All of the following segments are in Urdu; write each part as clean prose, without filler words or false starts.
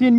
3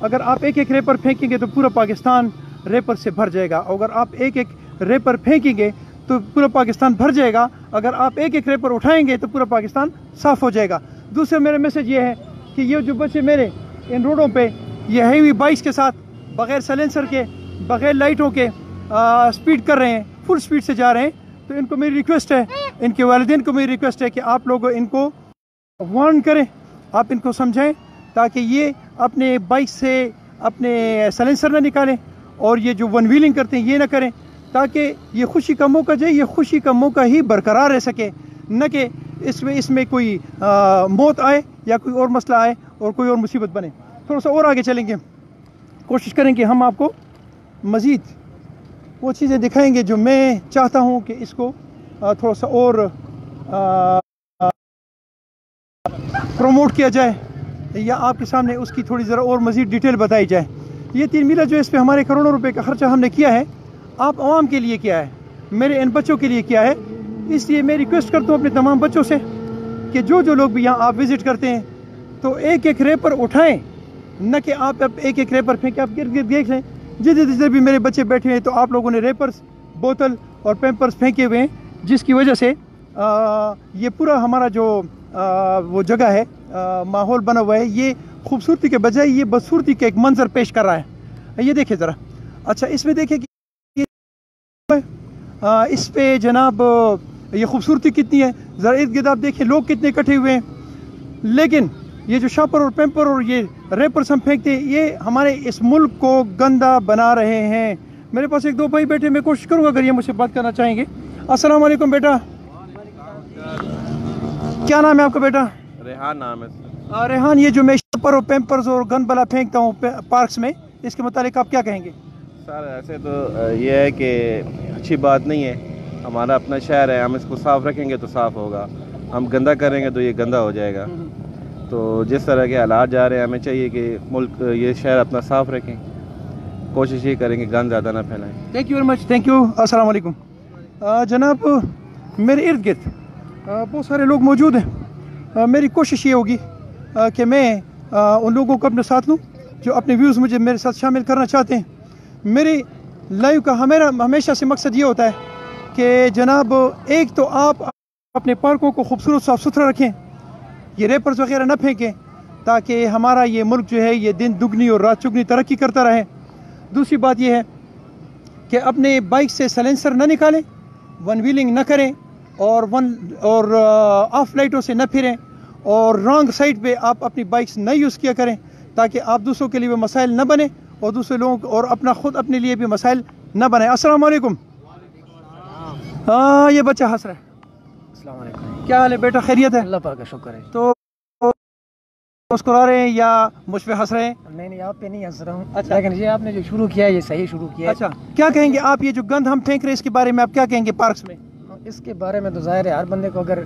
اگر آپ ایک ایک ریپر پھینکیں گے تو پورا پاکستان ریپر سے بھر جائے گا. اگر آپ ایک ایک ریپر پھینکیں گے تو پورا پاکستان بھر جائے گا. اگر آپ ایک ایک ریپر اٹھائیں گے تو پورا پاکستان صاف ہو جائے گا. دوسرا میرا میسج یہ ہے کہ یہ جو بچے میرے ان روڈوں پہ یہ ہیوی بائکس کے ساتھ بغیر سائلنسر کے بغیر لائٹوں کے سپیڈ کر رہے ہیں, فل سپیڈ سے جا رہے ہیں, تو ان کو میری ریکویسٹ ہے, ان کے والدین کو میری ریکویسٹ ہے کہ آپ لوگ ان کو وارن کریں, آپ ان کو سمجھائیں تاکہ یہ اپنے بائک سے اپنے سائلنسر نہ نکالیں اور یہ جو ون ویلنگ کرتے ہیں یہ نہ کریں, تاکہ یہ خوشی کا موقع جو ہے یہ خوشی کا موقع ہی برقرار رہ سکے, نہ کہ اس میں کوئی موت آئے یا کوئی اور مسئلہ آئے اور کوئی اور مصیبت بنے. تھوڑا سا اور آگے چلیں گے, کوشش کریں کہ ہم آپ کو مزید وہ چیزیں دکھائیں گے جو میں چاہتا ہوں کہ اس کو تھوڑا سا اور پروموٹ کیا جائے یا آپ کے سامنے اس کی تھوڑی ذرا اور مزید ڈیٹیل بتائی جائے. یہ 3 میلہ جو اس پہ ہمارے کروڑوں روپے کا خرچہ ہم نے کیا ہے, آپ عوام کے لیے کیا ہے, میرے ان بچوں کے لیے کیا ہے. اس لیے میں ریکویسٹ کرتا ہوں اپنے تمام بچوں سے کہ جو لوگ بھی یہاں آپ وزٹ کرتے ہیں تو ایک ایک ریپر اٹھائیں, نہ کہ آپ ایک ایک ریپر پھینکیں. آپ گرد گرد دیکھ لیں جدھر بھی میرے بچے بیٹھے ہیں تو آپ لوگوں نے ریپرز, بوتل اور پیمپرز پھینکے ہوئے ہیں, جس کی وجہ سے یہ پورا ہمارا جو وہ جگہ ہے ماحول بنا ہوا ہے یہ خوبصورتی کے بجائے یہ بدصورتی کا ایک منظر پیش کر رہا ہے. یہ دیکھیں ذرا, اچھا اس میں دیکھیں کہ اس پہ جناب یہ خوبصورتی کتنی ہے, ذرا ارد گرد آپ دیکھیں لوگ کتنے اکٹھے ہوئے ہیں. لیکن یہ جو شاپر اور پیمپر اور یہ ریپرز ہم پھینکتے ہیں یہ ہمارے اس ملک کو گندا بنا رہے ہیں. میرے پاس 1-2 بھائی بیٹھے, میں کوشش کروں گا اگر یہ مجھ سے بات کرنا چاہیں گے. السلام علیکم بیٹا, کیا نام ہے آپ کا بیٹا؟ ریحان نام ہے. ریحان, یہ جو میں شاپر اور پیمپرز اور گن بلا پھینکتا ہوں پارکس میں, اس کے متعلق آپ کیا کہیں گے؟ سر ایسے تو یہ ہے کہ اچھی بات نہیں ہے, ہمارا اپنا شہر ہے, ہم اس کو صاف رکھیں گے تو صاف ہوگا, ہم گندا کریں گے تو یہ گندا ہو جائے گا. تو جس طرح کے حالات جا رہے ہیں ہمیں چاہیے کہ ملک یہ شہر اپنا صاف رکھیں, کوشش یہ کریں کہ گند زیادہ نہ پھیلائیں. Thank you very much, thank you. السلام علیکم. جناب میرے ارد گرد بہت سارے لوگ موجود ہیں. میری کوشش یہ ہوگی کہ میں ان لوگوں کو اپنے ساتھ لوں جو اپنے ویوز مجھے میرے ساتھ شامل کرنا چاہتے ہیں. میری لائیو کا ہمیشہ سے مقصد یہ ہوتا ہے کہ جناب ایک تو آپ اپنے پارکوں کو خوبصورت صاف ستھرا رکھیں, یہ ریپرز وغیرہ نہ پھینکیں تاکہ ہمارا یہ ملک جو ہے یہ دن دگنی اور رات چگنی ترقی کرتا رہے. دوسری بات یہ ہے کہ اپنے بائک سے سائلنسر نہ نکالیں, ون ویلنگ نہ کریں اور آف لائٹوں سے نہ پھریں, اور رانگ سائڈ پہ آپ اپنی بائکس نہ یوز کیا کریں تاکہ آپ دوسروں کے لیے بھی مسائل نہ بنے اور دوسرے لوگوں اور خود اپنے لیے بھی مسائل نہ بنائیں. السلام علیکم. ہاں یہ بچہ ہنس رہا ہے. السلام علیکم. کیا حال ہے بیٹا, خیریت ہے؟ اللہ پاک کا شکر ہے. تو مسکرا رہے ہیں یا مجھ پہ ہنس رہے ہیں؟ نہیں آپ پہ نہیں ہنس رہا ہوں. اچھا, لیکن یہ آپ نے جو شروع کیا ہے یہ صحیح شروع کیا ہے. اچھا, کیا کہیں گے آپ یہ جو گند ہم پھینک رہے ہیں اس کے بارے میں آپ کیا کہیں گے پارکس میں؟ اس کے بارے میں تو ظاہر ہے ہر بندے کو اگر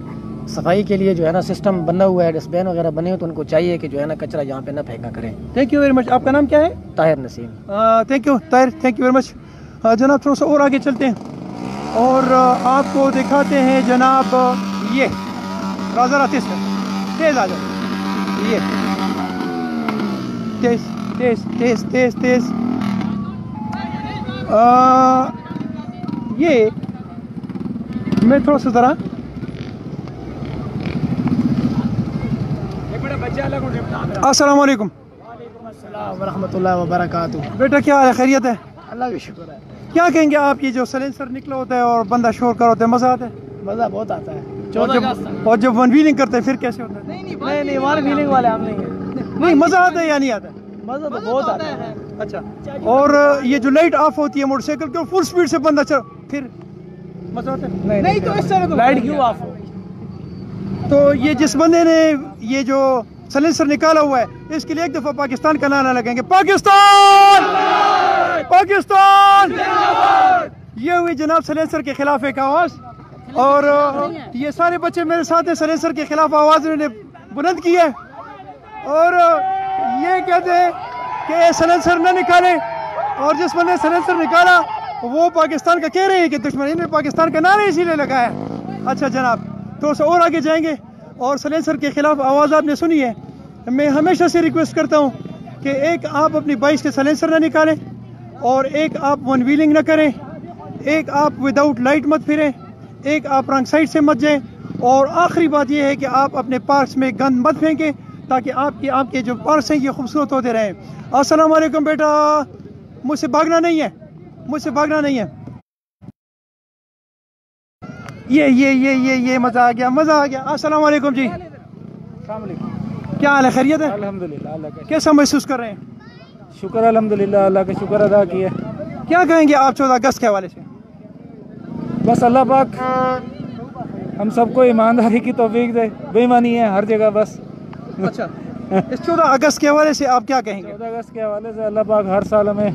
صفائی کے لیے جو ہے نا سسٹم بنا ہوا ہے, ڈسٹ بین وغیرہ بنے ہو, تو ان کو چاہیے کہ جو ہے نا کچرا یہاں پہ نہ پھینکا کریں. Thank you very much. آپ کا نام کیا ہے؟ Tahir Naseem. Thank you Tahir, thank you very much. جناب تھوڑا سا اور آگے چلتے ہیں اور آپ کو دکھاتے ہیں جناب یہ ذرا تیز آ جاؤ, یہ تیز تیز تیز تیز تیز. یہ میں تھوڑا سا ذرا السلام علیکم. السلام ورحمۃ اللہ وبرکاتہ. بیٹا کیا حال ہے, خیریت ہے؟ اللہ کا شکر ہے. کیا کہیں گے آپ یہ جو سائلنسر نکلا ہوتا ہے اور بندہ شور کر ہوتا ہے, مزہ آتا ہے؟ مزہ بہت آتا ہے. اور جب ون ویلنگ کرتے ہیں پھر کیسے ہوتا ہے؟ نہیں ون ویلنگ والے ہم نہیں ہیں. نہیں, مزہ آتا ہے یا نہیں آتا ہے؟ مزہ تو بہت آتا ہے. اچھا, اور یہ جو لائٹ آف ہوتی ہے موٹر سائیکل کی فل سپیڈ سے بندہ چل, پھر مزہ آتا ہے؟ نہیں تو اس طرح لائٹ کیوں آف ہو. تو یہ جس بندے نے یہ جو سائلنسر نکالا ہوا ہے اس کے لیے ایک دفعہ پاکستان کا نعرہ لگائیں گے, پاکستان پاکستان. یہ ہوئی جناب سائلنسر کے خلاف ایک آواز, اور یہ سارے بچے میرے ساتھ ہیں سائلنسر کے خلاف آواز انہوں نے بلند کی ہے, اور یہ کہتے ہیں کہ سائلنسر نہ نکالیں, اور جس بندے سائلنسر نکالا وہ پاکستان کا کہہ رہے ہیں کہ دشمن نے پاکستان کا نعرہ اسی لیے لگایا. اچھا جناب تھوڑا سا اور آگے جائیں گے, اور سائلنسر کے خلاف آواز آپ نے سنی ہے. میں ہمیشہ سے ریکویسٹ کرتا ہوں کہ ایک آپ اپنی بائک کے سلنسر نہ نکالیں، اور ایک آپ ون ویلنگ نہ کریں، ایک آپ وداؤٹ لائٹ مت پھریں، ایک آپ رانگ سائڈ سے مت جائیں، اور آخری بات یہ ہے کہ آپ اپنے پارکس میں گند مت پھینکیں تاکہ آپ کے جو پارکس ہیں یہ خوبصورت ہوتے رہیں۔ السلام علیکم بیٹا، مجھ سے بھاگنا نہیں ہے، مجھ سے بھاگنا نہیں ہے۔ یہ مزہ آ گیا، مزہ آ گیا۔ السلام علیکم جی، السلام علیکم، کیا حال ہے؟ خیریت ہے؟ الحمدللہ اللہ کا کیسا محسوس کر رہے ہیں؟ شکر، الحمدللہ اللہ کا شکر ادا کیا۔ کیا کہیں گے آپ 14 اگست کے حوالے سے؟ بس اللہ پاک ہم سب کو ایمانداری کی توفیق دے، بے ایمانی ہے ہر جگہ بس۔ اچھا، اس 14 اگست کے حوالے سے آپ کیا کہیں گے؟ 14 اگست کے حوالے سے اللہ پاک ہر سال ہمیں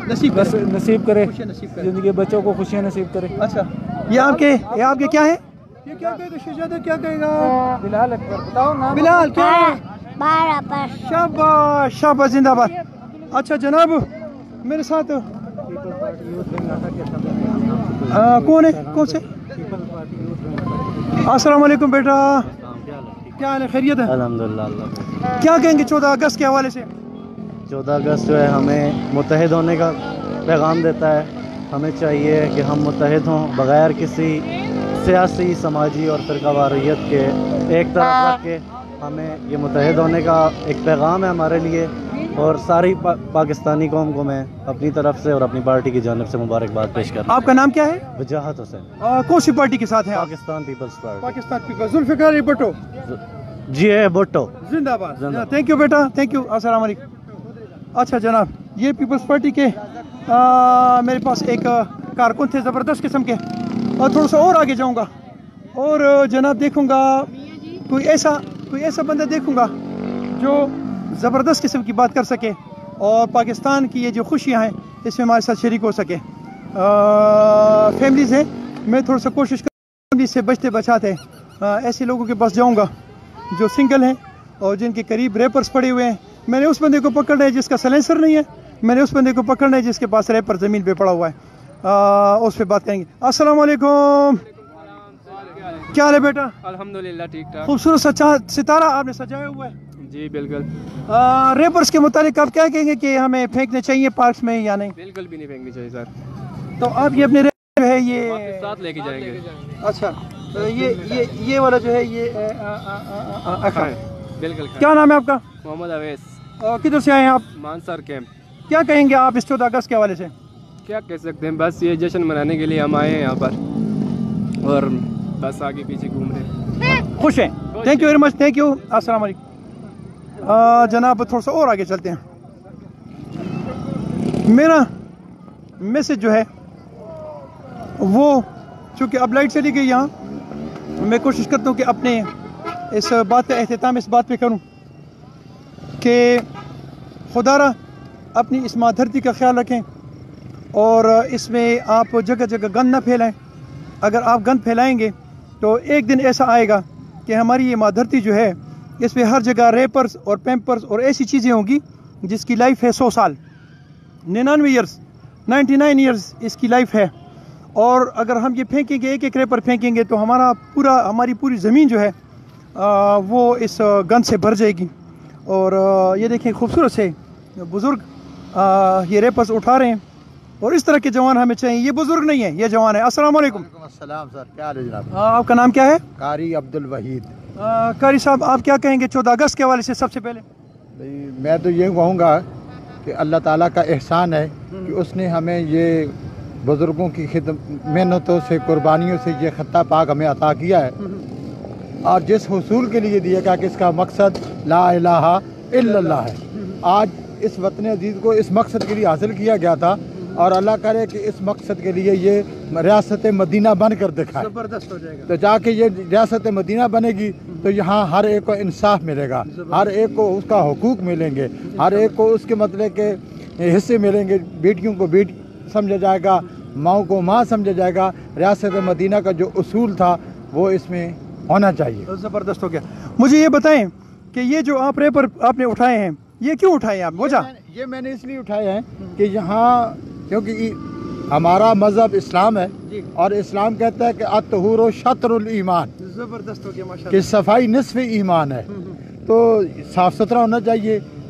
نصیب بس نصیب کرے، خوشیاں نصیب کرے۔ زندگی بچوں کو خوشیاں نصیب کرے۔ اچھا، یہ آپ کے کیا ہے؟ یہ کیا کہے گا شہزادہ، کیا کہے گا؟ بلال اکبر، بتاؤ نام۔ بلال کیا ہے؟ برابر شاباش شاباش، زندہ باد۔ اچھا جناب، میرے ساتھ کون ہے؟ کون سے؟ السلام علیکم بیٹا، کیا حال ہے؟ خیریت ہے؟ الحمدللہ اللہ۔ کیا کہیں گے 14 اگست کے حوالے سے؟ 14 اگست جو ہے ہمیں متحد ہونے کا پیغام دیتا ہے۔ ہمیں چاہیے کہ ہم متحد ہوں، بغیر کسی سیاسی، سماجی اور فرقہ واریت کے ایک طرف رکھ کے ہمیں یہ متحد ہونے کا ایک پیغام ہے ہمارے لیے، اور ساری پاکستانی قوم کو میں اپنی طرف سے اور اپنی پارٹی کی جانب سے مبارکباد پیش کر رہا ہوں۔ آپ کا نام کیا ہے؟ وجاہت حسین، کون سی پارٹی کے ساتھ ہیں آپ؟ پاکستان پیپلز پارٹی۔ پاکستان پیپلز، ذوالفقار علی بھٹو، جی اے بھٹو، زندہ باد۔ تھینک یو بیٹا، تھینک یو، السلام علیکم۔ اچھا جناب، یہ پیپلز پارٹی کے میرے پاس ایک کارکن تھے زبردست قسم کے، اور تھوڑا سا اور آگے جاؤں گا اور جناب دیکھوں گا کوئی ایسا بندہ دیکھوں گا جو زبردست قسم کی بات کر سکے اور پاکستان کی یہ جو خوشیاں ہیں اس میں ہمارے ساتھ شریک ہو سکے۔ فیملیز ہیں، میں تھوڑا سا کوشش کروں فیملی سے بچتے بچاتے ایسے لوگوں کے پاس جاؤں گا جو سنگل ہیں اور جن کے قریب ریپرز پڑے ہوئے ہیں۔ میں نے اس بندے کو پکڑنا ہے جس کا سلنسر نہیں ہے، میں نے اس بندے کو پکڑنا ہے جس کے پاس ریپر زمین پہ پڑا ہوا ہے، اس پہ بات کریں گے۔ السلام علیکم، کیا حال ہے بیٹا؟ الحمدللہ ٹھیک ٹھاک۔ خوبصورت ستارہ آپ نے سجایا ہوا ہے۔ جی بالکل۔ ریپرز کے متعلق آپ کیا کہیں گے کہ ہمیں پھینکنے چاہیے پارکس میں یا نہیں؟ بالکل بھی نہیں پھینکنی چاہیے سر، تو آپ یہ اپنے ریپر جو ہے یہ ساتھ لے کے جائیں گے۔ اچھا، یہ والا جو ہے یہ بالکل۔ کیا نام ہے آپ کا؟ محمد اویس، کدھر سے آئے ہیں آپ؟ مانسر کیمپ۔ کیا کہیں گے آپ اس 14 اگست کے حوالے سے؟ کیا کہہ سکتے ہیں، بس یہ جشن منانے کے لیے ہم آئے ہیں یہاں پر، اور بس آگے پیچھے گھوم رہے ہیں، خوش ہیں۔ Thank you very much, thank you, السلام علیکم۔ جناب تھوڑا سا اور آگے چلتے ہیں۔ میرا میسج جو ہے وہ، چونکہ اب لائٹ چلی گئی یہاں، میں کوشش کرتا ہوں کہ اپنے اس بات کا اہتمام اس بات پہ کروں کہ خدا را اپنی اس ماں دھرتی کا خیال رکھیں، اور اس میں آپ جگہ جگہ گند نہ پھیلائیں۔ اگر آپ گند پھیلائیں گے تو ایک دن ایسا آئے گا کہ ہماری یہ ماں دھرتی جو ہے اس میں ہر جگہ ریپرز اور پیمپرز اور ایسی چیزیں ہوں گی جس کی لائف ہے 100 سال، 99 ایئرز، 99 ایئرز اس کی لائف ہے، اور اگر ہم یہ پھینکیں گے، ایک ایک ریپر پھینکیں گے تو ہماری پوری زمین جو ہے وہ اس گند سے بھر جائے گی۔ اور یہ دیکھیں خوبصورت سے بزرگ یہ ریپرز اٹھا رہے ہیں، اور اس طرح کے جوان ہمیں چاہیے۔ یہ بزرگ نہیں ہے، یہ جوان ہے۔ السلام علیکم۔ السلام سر، کیا حال ہے جناب؟ آپ کا نام کیا ہے؟ قاری عبد الوحید۔ قاری صاحب، آپ کیا کہیں گے 14 اگست کے حوالے سے؟ سب سے پہلے میں تو یہ کہوں گا کہ اللہ تعالیٰ کا احسان ہے کہ اس نے ہمیں یہ بزرگوں کی محنتوں سے، قربانیوں سے یہ خطہ پاک ہمیں عطا کیا ہے، اور جس حصول کے لیے دیا گیا کہ اس کا مقصد لا الہ الا اللہ ہے۔ آج اس وطن عزیز کو اس مقصد کے لیے حاصل کیا گیا تھا، اور اللہ کرے کہ اس مقصد کے لیے یہ ریاست مدینہ بن کر دکھائے، زبردست ہو جائے گا۔ تو جا کے یہ ریاست مدینہ بنے گی تو یہاں ہر ایک کو انصاف ملے گا، ہر ایک کو اس کا حقوق ملیں گے، ہر ایک کو اس کے مطلب کے حصے ملیں گے، بیٹیوں کو بیٹی سمجھا جائے گا، ماؤں کو ماں سمجھا جائے گا۔ ریاست مدینہ کا جو اصول تھا وہ اس میں ہونا چاہیے۔ زبردست ہو گیا۔ مجھے یہ بتائیں کہ یہ جو آپ ریپر آپ نے اٹھائے ہیں، یہ کیوں اٹھائے ہیں آپ؟ وجہ یہ میں نے اس لیے اٹھائے ہیں کہ یہاں کیونکہ ہمارا مذہب اسلام ہے، اور اسلام کہتا ہے کہ الطہور شطر الایمان، زبردست ہو گیا، ماشاءاللہ، کہ صفائی نصف ایمان ہے، تو صاف ستھرا ہونا چاہیے۔